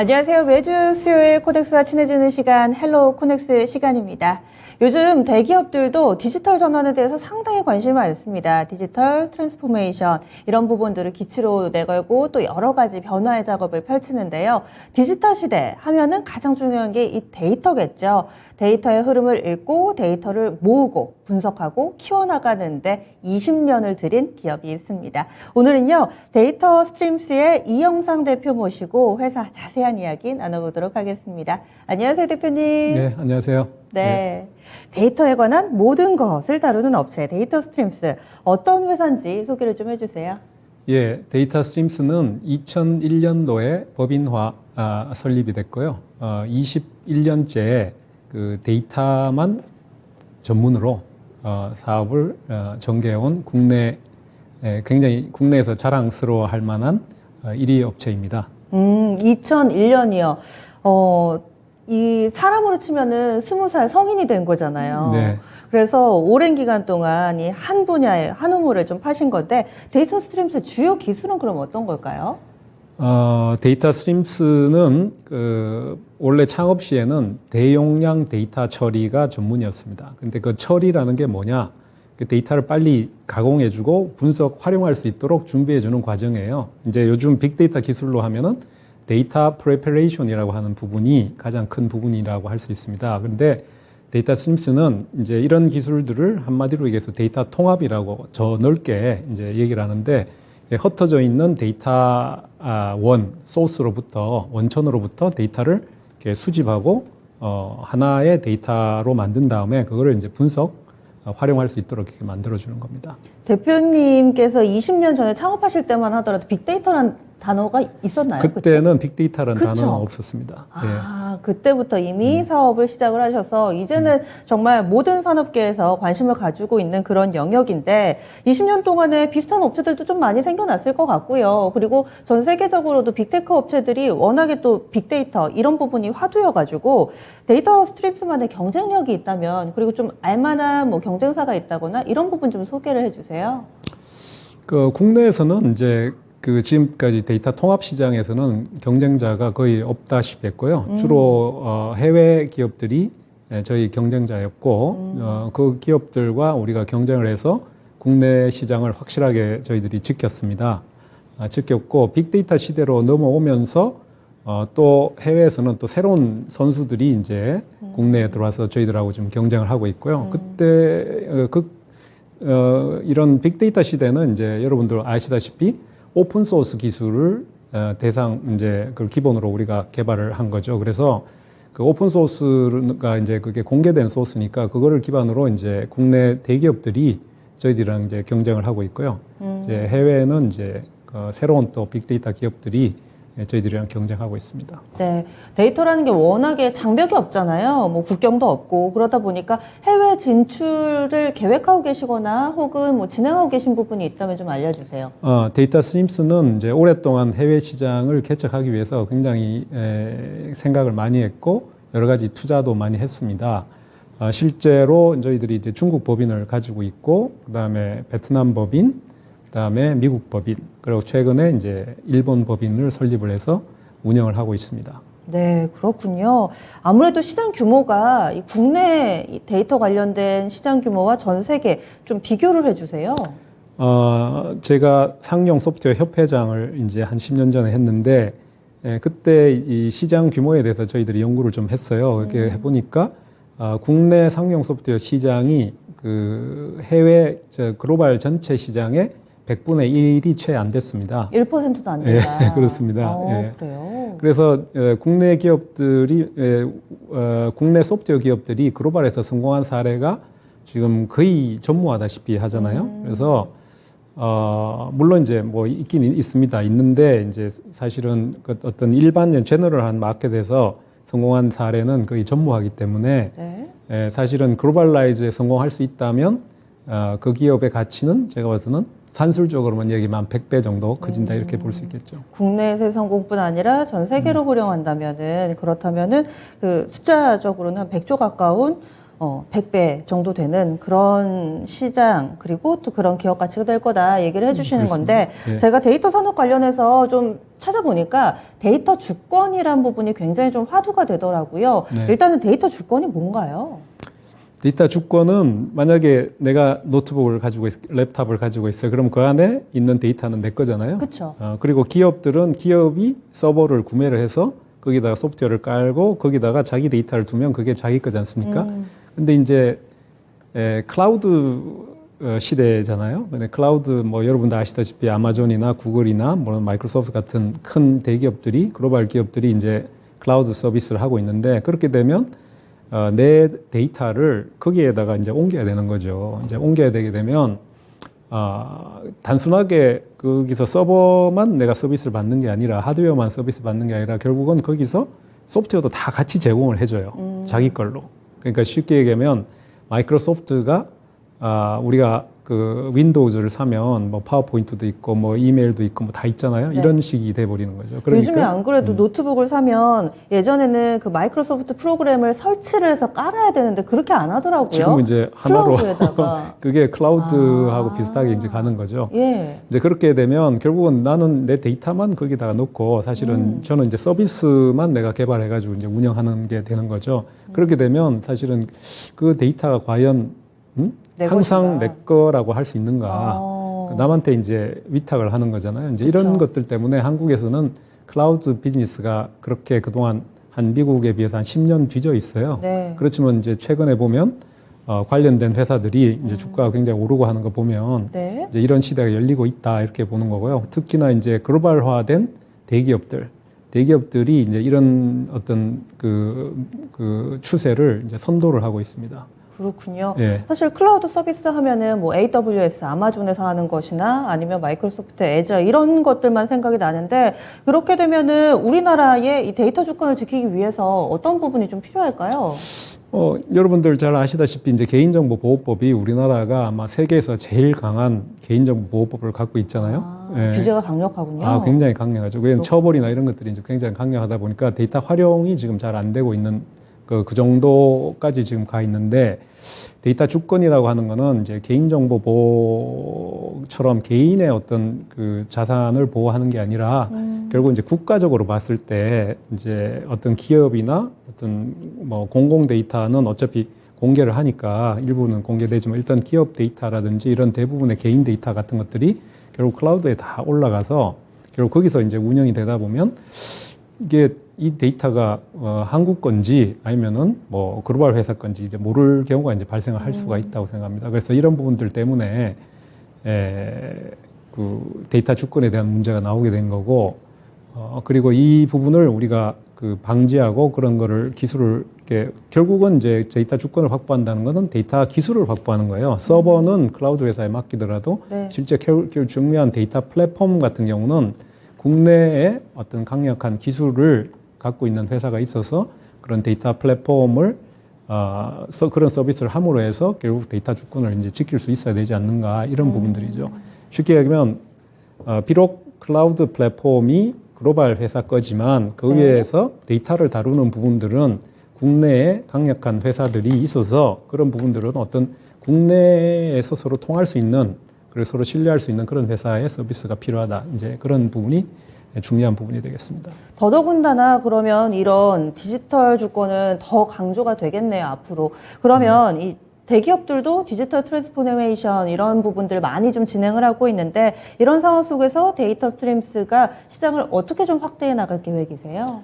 안녕하세요. 매주 수요일 코덱스와 친해지는 시간 헬로 코넥스 시간입니다. 요즘 대기업들도 디지털 전환에 대해서 상당히 관심이 많습니다. 디지털 트랜스포메이션 이런 부분들을 기치로 내걸고 또 여러 가지 변화의 작업을 펼치는데요. 디지털 시대 하면은 가장 중요한 게 이 데이터겠죠. 데이터의 흐름을 읽고 데이터를 모으고 분석하고 키워나가는데 20년을 들인 기업이 있습니다. 오늘은요, 데이터 스트림스의 이영상 대표 모시고 회사 자세한 이야기 나눠보도록 하겠습니다. 안녕하세요, 대표님. 네, 안녕하세요. 네. 데이터에 관한 모든 것을 다루는 업체 데이터 스트림스. 어떤 회사인지 소개를 좀 해주세요. 예, 데이터 스트림스는 2001년도에 법인화 설립이 됐고요. 21년째 그 데이터만 전문으로 사업을 전개해온 굉장히 국내에서 자랑스러워할 만한 1위 업체입니다. 2001년이요. 이 사람으로 치면은 20살 성인이 된 거잖아요. 네. 그래서 오랜 기간 동안 이 한 분야의 한 우물을 좀 파신 건데 데이터 스트림스 주요 기술은 그럼 어떤 걸까요? 데이터 스트림스는 원래 창업 시에는 대용량 데이터 처리가 전문이었습니다. 근데 그 처리라는 게 뭐냐? 그 데이터를 빨리 가공해주고 분석, 활용할 수 있도록 준비해주는 과정이에요. 이제 요즘 빅데이터 기술로 하면은 데이터 프레퍼레이션이라고 하는 부분이 가장 큰 부분이라고 할 수 있습니다. 그런데 데이터 스트림스는 이제 이런 기술들을 한마디로 얘기해서 데이터 통합이라고 저 넓게 이제 얘기를 하는데, 흩어져 있는 데이터 원천으로부터 데이터를 이렇게 수집하고 하나의 데이터로 만든 다음에 그거를 이제 분석, 활용할 수 있도록 이렇게 만들어주는 겁니다. 대표님께서 20년 전에 창업하실 때만 하더라도 빅데이터란 단어가 있었나요? 그때는 빅데이터라는 그쵸? 단어는 없었습니다. 그때부터 이미 사업을 시작을 하셔서 이제는 정말 모든 산업계에서 관심을 가지고 있는 그런 영역인데 20년 동안에 비슷한 업체들도 좀 많이 생겨났을 것 같고요. 그리고 전 세계적으로도 빅테크 업체들이 워낙에 또 빅데이터 이런 부분이 화두여가지고 데이터 스트림스만의 경쟁력이 있다면, 그리고 좀 알만한 뭐 경쟁사가 있다거나 이런 부분 좀 소개를 해주세요. 국내에서는 이제 지금까지 데이터 통합 시장에서는 경쟁자가 거의 없다시피 했고요. 주로 해외 기업들이 저희 경쟁자였고, 그 기업들과 우리가 경쟁을 해서 국내 시장을 확실하게 저희들이 지켰습니다. 지켰고, 빅데이터 시대로 넘어오면서 또 해외에서는 또 새로운 선수들이 이제 국내에 들어와서 저희들하고 지금 경쟁을 하고 있고요. 그때 이런 빅데이터 시대는 이제 여러분들 아시다시피 오픈 소스 기술을 그걸 기본으로 우리가 개발을 한 거죠. 그래서 그 오픈 소스가 이제 그게 공개된 소스니까 그거를 기반으로 이제 국내 대기업들이 저희들이랑 이제 경쟁을 하고 있고요. 이제 해외에는 이제 새로운 또 빅데이터 기업들이 저희들이랑 경쟁하고 있습니다. 네, 데이터라는 게 워낙에 장벽이 없잖아요. 뭐 국경도 없고 그러다 보니까 해외 진출을 계획하고 계시거나 혹은 뭐 진행하고 계신 부분이 있다면 좀 알려주세요. 데이터 스트림스는 이제 오랫동안 해외 시장을 개척하기 위해서 굉장히 생각을 많이 했고 여러 가지 투자도 많이 했습니다. 실제로 저희들이 이제 중국 법인을 가지고 있고, 그다음에 베트남 법인, 그다음에 미국 법인, 그리고 최근에 이제 일본 법인을 설립을 해서 운영을 하고 있습니다. 네, 그렇군요. 아무래도 시장 규모가 이 국내 데이터 관련된 시장 규모와 전 세계 좀 비교를 해주세요. 제가 상용 소프트웨어 협회장을 이제 한 10년 전에 했는데, 그때 이 시장 규모에 대해서 저희들이 연구를 좀 했어요. 그렇게 해보니까 국내 상용 소프트웨어 시장이 그 해외 글로벌 전체 시장의 100분의 1이 채 안 됐습니다. 1%도 안 된다. 예, 그렇습니다. 그래요? 그래서 국내 기업들이, 국내 소프트웨어 기업들이 글로벌에서 성공한 사례가 지금 거의 전무하다시피 하잖아요. 그래서 물론 이제 뭐 있긴 있습니다. 있는데 이제 사실은 어떤 일반 제너럴한 마켓에서 성공한 사례는 거의 전무하기 때문에 사실은 글로벌라이즈에 성공할 수 있다면 그 기업의 가치는 제가 봐서는 산술적으로만 얘기하면 100배 정도 커진다 이렇게 볼 수 있겠죠. 국내에서의 성공뿐 아니라 전 세계로 활용한다면은, 그렇다면은 그 숫자적으로는 한 100조 가까운 100배 정도 되는 그런 시장 그리고 또 그런 기업 가치가 될 거다 얘기를 해주시는 건데 예. 제가 데이터 산업 관련해서 좀 찾아보니까 데이터 주권이란 부분이 굉장히 좀 화두가 되더라고요. 네. 일단은 데이터 주권이 뭔가요? 데이터 주권은 만약에 내가 노트북을 가지고 랩탑을 가지고 있어요. 그럼 그 안에 있는 데이터는 내 거잖아요. 그렇죠. 그리고 기업들은 기업이 서버를 구매를 해서 거기다가 소프트웨어를 깔고 거기다가 자기 데이터를 두면 그게 자기 거지 않습니까? 근데 이제 클라우드 시대잖아요. 근데 클라우드 뭐 여러분도 아시다시피 아마존이나 구글이나 뭐 마이크로소프트 같은 큰 대기업들이 글로벌 기업들이 이제 클라우드 서비스를 하고 있는데 그렇게 되면 내 데이터를 거기에다가 이제 옮겨야 되는 거죠. 이제 옮겨야 되게 되면 단순하게 거기서 서버만 내가 서비스를 받는 게 아니라 하드웨어만 서비스 받는 게 아니라 결국은 거기서 소프트웨어도 다 같이 제공을 해줘요. 자기 걸로. 그러니까 쉽게 얘기하면 마이크로소프트가 우리가 그 윈도우즈를 사면 뭐 파워포인트도 있고 뭐 이메일도 있고 뭐 다 있잖아요. 네. 이런 식이 돼 버리는 거죠. 그러니까 요즘에 안 그래도 노트북을 사면 예전에는 그 마이크로소프트 프로그램을 설치를 해서 깔아야 되는데 그렇게 안 하더라고요. 지금 이제 하나로 클라우드에다가. 그게 클라우드하고 비슷하게 이제 가는 거죠. 예. 이제 그렇게 되면 결국은 나는 내 데이터만 거기다가 놓고 사실은 저는 이제 서비스만 내가 개발해가지고 이제 운영하는 게 되는 거죠. 그렇게 되면 사실은 그 데이터가 과연 내 항상 것인가? 내 거라고 할 수 있는가? 남한테 이제 위탁을 하는 거잖아요. 이제 이런 그렇죠. 것들 때문에 한국에서는 클라우드 비즈니스가 그렇게 그동안 한 미국에 비해서 한 10년 뒤져 있어요. 네. 그렇지만 이제 최근에 보면 관련된 회사들이 이제 주가가 굉장히 오르고 하는 거 보면 네. 이제 이런 시대가 열리고 있다 이렇게 보는 거고요. 특히나 이제 글로벌화된 대기업들이 이제 이런 어떤 그 추세를 이제 선도를 하고 있습니다. 그렇군요. 예. 사실 클라우드 서비스 하면은 뭐 AWS, 아마존에서 하는 것이나 아니면 마이크로소프트 애저 이런 것들만 생각이 나는데 그렇게 되면은 우리나라의 이 데이터 주권을 지키기 위해서 어떤 부분이 좀 필요할까요? 여러분들 잘 아시다시피 이제 개인정보보호법이 우리나라가 아마 세계에서 제일 강한 개인정보보호법을 갖고 있잖아요. 예. 규제가 강력하군요. 굉장히 강력하죠. 왜냐하면 처벌이나 이런 것들이 이제 굉장히 강력하다 보니까 데이터 활용이 지금 잘 안 되고 있는 그 정도까지 지금 가 있는데 데이터 주권이라고 하는 거는 이제 개인정보 보호처럼 개인의 어떤 그 자산을 보호하는 게 아니라 결국 이제 국가적으로 봤을 때 이제 어떤 기업이나 어떤 뭐 공공 데이터는 어차피 공개를 하니까 일부는 공개되지만 일단 기업 데이터라든지 이런 대부분의 개인 데이터 같은 것들이 결국 클라우드에 다 올라가서 결국 거기서 이제 운영이 되다 보면 이게 이 데이터가 한국 건지 아니면은 뭐 글로벌 회사 건지 이제 모를 경우가 이제 발생을 할 수가 있다고 생각합니다. 그래서 이런 부분들 때문에 그 데이터 주권에 대한 문제가 나오게 된 거고 그리고 이 부분을 우리가 그 방지하고 그런 거를 기술을 이렇게 결국은 이제 데이터 주권을 확보한다는 것은 데이터 기술을 확보하는 거예요. 서버는 클라우드 회사에 맡기더라도 네. 실제 중요한 데이터 플랫폼 같은 경우는 국내에 어떤 강력한 기술을 갖고 있는 회사가 있어서 그런 데이터 플랫폼을 그런 서비스를 함으로 해서 결국 데이터 주권을 이제 지킬 수 있어야 되지 않는가 이런 부분들이죠. 쉽게 얘기하면 비록 클라우드 플랫폼이 글로벌 회사 거지만 그 위에서 데이터를 다루는 부분들은 국내에 강력한 회사들이 있어서 그런 부분들은 어떤 국내에서 서로 통할 수 있는 그리고 서로 신뢰할 수 있는 그런 회사의 서비스가 필요하다. 이제 그런 부분이 중요한 부분이 되겠습니다. 더더군다나 그러면 이런 디지털 주권은 더 강조가 되겠네요, 앞으로. 그러면 이 대기업들도 디지털 트랜스포메이션 이런 부분들 많이 좀 진행을 하고 있는데 이런 상황 속에서 데이터 스트림스가 시장을 어떻게 좀 확대해 나갈 계획이세요?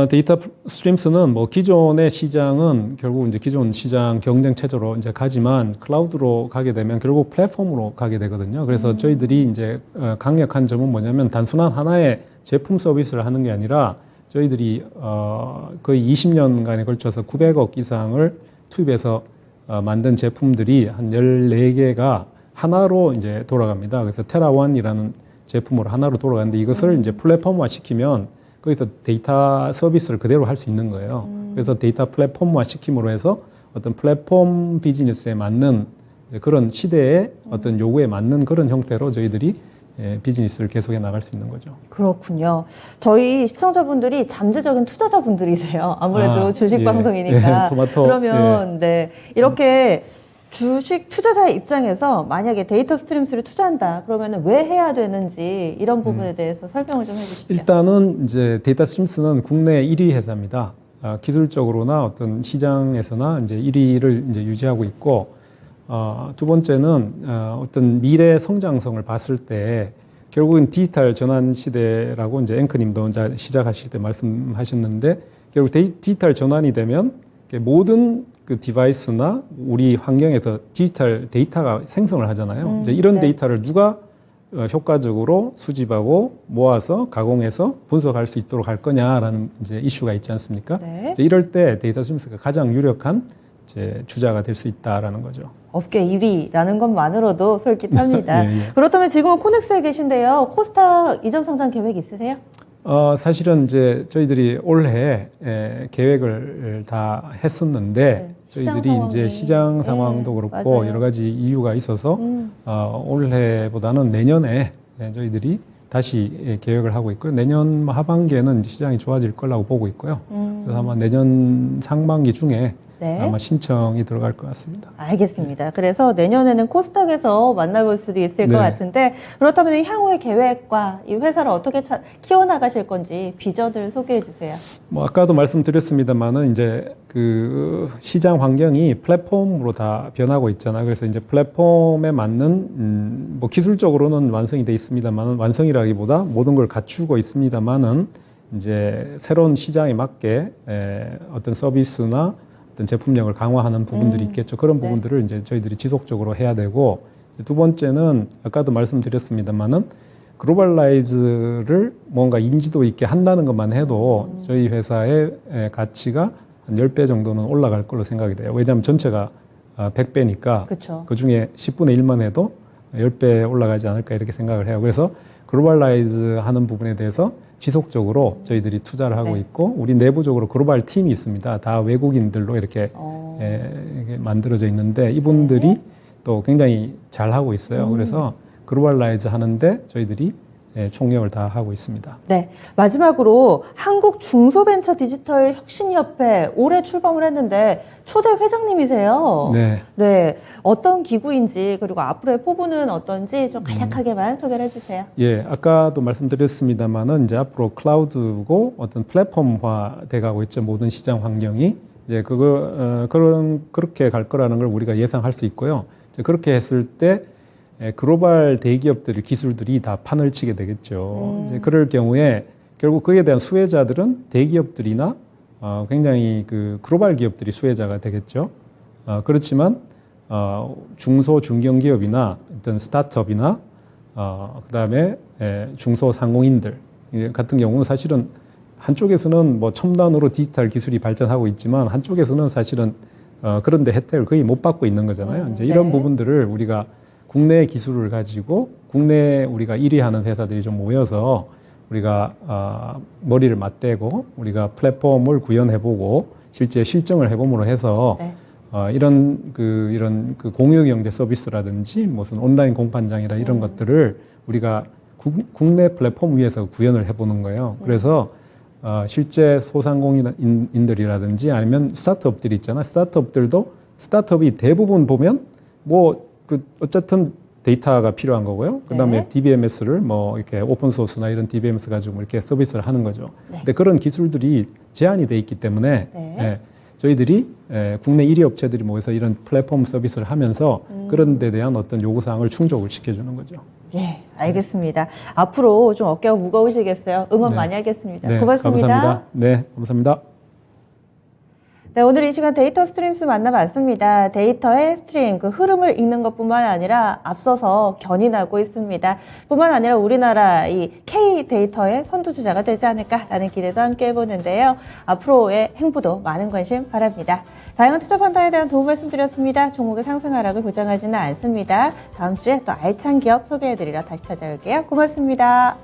데이터 스트림스는 뭐 기존의 시장은 결국 이제 기존 시장 경쟁 체제로 이제 가지만 클라우드로 가게 되면 결국 플랫폼으로 가게 되거든요. 그래서 저희들이 이제 강력한 점은 뭐냐면 단순한 하나의 제품 서비스를 하는 게 아니라 저희들이 거의 20년간에 걸쳐서 900억 이상을 투입해서 만든 제품들이 한 14개가 하나로 이제 돌아갑니다. 그래서 테라원이라는 제품으로 하나로 돌아가는데 이것을 이제 플랫폼화 시키면 거기서 데이터 서비스를 그대로 할 수 있는 거예요. 그래서 데이터 플랫폼화 시킴으로 해서 어떤 플랫폼 비즈니스에 맞는 그런 시대의 어떤 요구에 맞는 그런 형태로 저희들이 비즈니스를 계속해 나갈 수 있는 거죠. 그렇군요. 저희 시청자분들이 잠재적인 투자자분들이세요. 아무래도 주식 예, 방송이니까. 예, 토마토, 그러면 네, 이렇게 주식 투자자의 입장에서 만약에 데이터 스트림스를 투자한다 그러면 왜 해야 되는지 이런 부분에 대해서 설명을 좀 해주십시오. 일단은 이제 데이터 스트림스는 국내 1위 회사입니다. 기술적으로나 어떤 시장에서나 이제 1위를 이제 유지하고 있고, 두 번째는 어떤 미래 성장성을 봤을 때 결국은 디지털 전환 시대라고 이제 앵커님도 이제 시작하실 때 말씀하셨는데, 결국 디지털 전환이 되면 모든 그 디바이스나 우리 환경에서 디지털 데이터가 생성을 하잖아요. 이제 이런 네. 데이터를 누가 효과적으로 수집하고 모아서 가공해서 분석할 수 있도록 할 거냐라는 이제 이슈가 있지 않습니까? 네. 이제 이럴 때 데이터 스트림스가 가장 유력한 이제 주자가 될 수 있다라는 거죠. 업계 1위라는 것만으로도 솔깃합니다. 예, 예. 그렇다면 지금은 코넥스에 계신데요. 코스닥 이전 상장 계획 있으세요? 사실은 이제 저희들이 올해 계획을 다 했었는데, 네, 시장 저희들이 이제 상황이. 시장 상황도 네, 그렇고 맞아요. 여러 가지 이유가 있어서 올해보다는 내년에 저희들이 다시 계획을 하고 있고요. 내년 하반기에는 이제 시장이 좋아질 거라고 보고 있고요. 그래서 아마 내년 상반기 중에 네. 아마 신청이 들어갈 것 같습니다. 알겠습니다. 그래서 내년에는 코스닥에서 만나볼 수도 있을 네. 것 같은데 그렇다면 향후의 계획과 이 회사를 어떻게 키워나가실 건지 비전을 소개해 주세요. 뭐 아까도 말씀드렸습니다만은 이제 그 시장 환경이 플랫폼으로 다 변하고 있잖아요. 그래서 이제 플랫폼에 맞는 뭐 기술적으로는 완성이 돼 있습니다만은 완성이라기보다 모든 걸 갖추고 있습니다만은 이제 새로운 시장에 맞게 어떤 서비스나 어떤 제품력을 강화하는 부분들이 있겠죠. 그런 네. 부분들을 이제 저희들이 지속적으로 해야 되고, 두 번째는 아까도 말씀드렸습니다만은 글로벌라이즈를 뭔가 인지도 있게 한다는 것만 해도 저희 회사의 가치가 한 10배 정도는 올라갈 걸로 생각이 돼요. 왜냐하면 전체가 100배니까 그렇죠. 그 중에 10분의 1만 해도 10배 올라가지 않을까 이렇게 생각을 해요. 그래서 글로벌라이즈 하는 부분에 대해서 지속적으로 저희들이 투자를 하고 네. 있고, 우리 내부적으로 글로벌 팀이 있습니다. 다 외국인들로 이렇게 이게 만들어져 있는데 이분들이 네. 또 굉장히 잘 하고 있어요. 그래서 글로벌라이즈 하는데 저희들이 총력을 다 하고 있습니다. 네. 마지막으로 한국 중소벤처 디지털 혁신협회 올해 출범을 했는데 초대 회장님이세요. 네. 네. 어떤 기구인지 그리고 앞으로의 포부는 어떤지 좀 간략하게만 소개를 해주세요. 예, 아까도 말씀드렸습니다만은 이제 앞으로 클라우드고 어떤 플랫폼화 돼가고 있죠. 모든 시장 환경이 이제 그렇게 갈 거라는 걸 우리가 예상할 수 있고요. 이제 그렇게 했을 때 글로벌 대기업들의 기술들이 다 판을 치게 되겠죠. 이제 그럴 경우에 결국 그에 대한 수혜자들은 대기업들이나 굉장히 그 글로벌 기업들이 수혜자가 되겠죠. 그렇지만 중소 중견기업이나 어떤 스타트업이나 그다음에 중소상공인들 같은 경우는 사실은 한쪽에서는 뭐 첨단으로 디지털 기술이 발전하고 있지만 한쪽에서는 사실은 그런데 혜택을 거의 못 받고 있는 거잖아요. 이제 이런 네. 부분들을 우리가 국내 기술을 가지고 국내에 우리가 1위 하는 회사들이 좀 모여서 우리가 머리를 맞대고 우리가 플랫폼을 구현해보고 실제 실증을 해봄으로 해서 네. 이런 그 공유 경제 서비스라든지 무슨 온라인 공판장이라 이런 것들을 우리가 국내 플랫폼 위에서 구현을 해보는 거예요. 그래서 실제 소상공인들이라든지 아니면 스타트업들이 있잖아. 스타트업들도 스타트업이 대부분 보면 뭐 그 어쨌든 데이터가 필요한 거고요. 그다음에 네. DBMS를 뭐 이렇게 오픈 소스나 이런 DBMS 가지고 이렇게 서비스를 하는 거죠. 네. 근데 그런 기술들이 제한이 돼 있기 때문에 네. 저희들이 국내 1위 업체들이 모여서 이런 플랫폼 서비스를 하면서 그런 데 대한 어떤 요구사항을 충족을 시켜주는 거죠. 예, 알겠습니다. 앞으로 좀 어깨가 무거우시겠어요? 응원 네. 많이 하겠습니다. 네, 고맙습니다. 감사합니다. 네, 감사합니다. 네, 오늘 이 시간 데이터 스트림스 만나봤습니다. 데이터의 스트림, 그 흐름을 읽는 것뿐만 아니라 앞서서 견인하고 있습니다. 뿐만 아니라 우리나라 이 K 데이터의 선두주자가 되지 않을까라는 기대도 함께 해보는데요. 앞으로의 행보도 많은 관심 바랍니다. 다양한 투자 판단에 대한 도움 말씀드렸습니다. 종목의 상승 하락을 보장하지는 않습니다. 다음 주에 또 알찬 기업 소개해드리러 다시 찾아올게요. 고맙습니다.